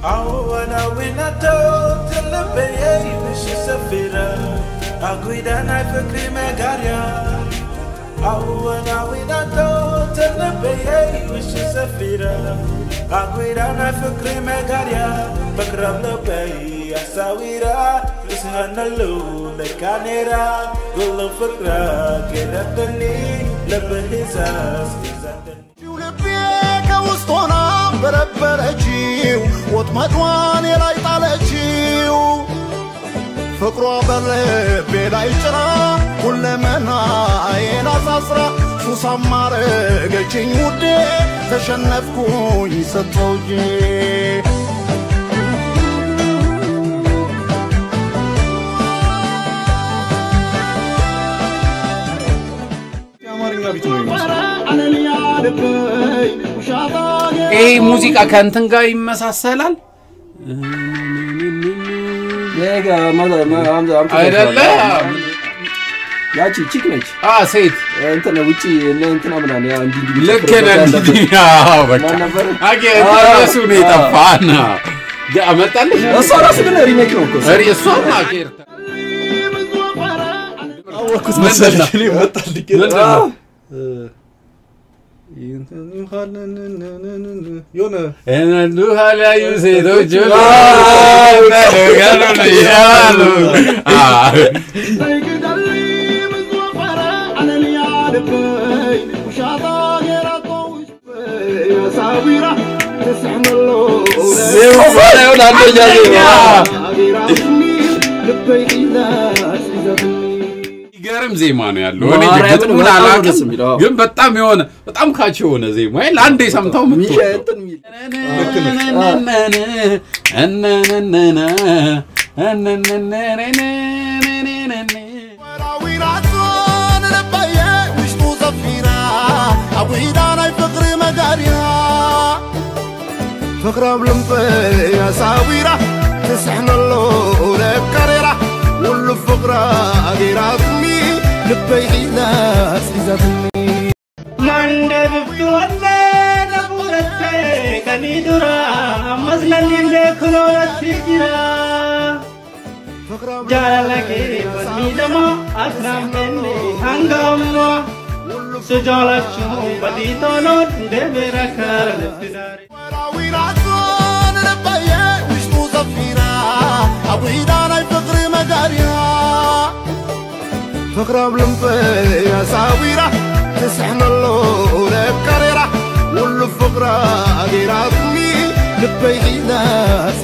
أنا ويناتو تلبيي مش سفيرة أقويدانا فكري مقاريا أنا ويناتو تلبيي مش سفيرة أقويدانا فكري مقاريا بكرم لبي أساويرا بسهنا اللو لكانيرا كل فكرة كده تني لبهزاز وسطنا بربرجيو وطمطوان لا يطالجيو فقرا بالبي لا يجرى كل منا عين أساسرا شو سمار قلتين ودي تشنفكو يسطوجي ايه موسيقى كانتن ጋር ይመሳሰላል ሌጋ ማምጣ አይደለ ያቺ ቺክ ነች ሴት እንትን ውጪ እንትና ምናምን ያ እንዲ ልክ ነህ ያው በቃ አገ እሱ ነው የጠፋና አመጣልሽ እሷ ራሱ ግን ሪሜክ ነው እኮ እሷ ማኬር አወኩት መሰለኝ መጣልኝ يونا أنا دوها لا يزيد جلا قالوا يالو ገርም ዜማ ነው ያለው እኔ ግጥሙን አላውቅም ግን በጣም የሆነ በጣም ካች የሆነ ዜማ አይደል አንዴ ሰምታው ምትወጣው فقرا بلمبي يا ساويرة تسحن الله لبكريرة واللو فقرا غيراتني لبي ناس إذاتني من دبتو أنا نبورتي كني درا مزنا اللي كنورتي جرا جالك بني دما أسرع مني هنگاموا سجالك شو بدي تونو دبرك لبداري وراويراتون لبي مش مزفيرة أبويدانا فقري مداريا فقرا بلمبي يا ساويرة تسحن الله لبكريرة واللو فقرا غيراتني لبي ناس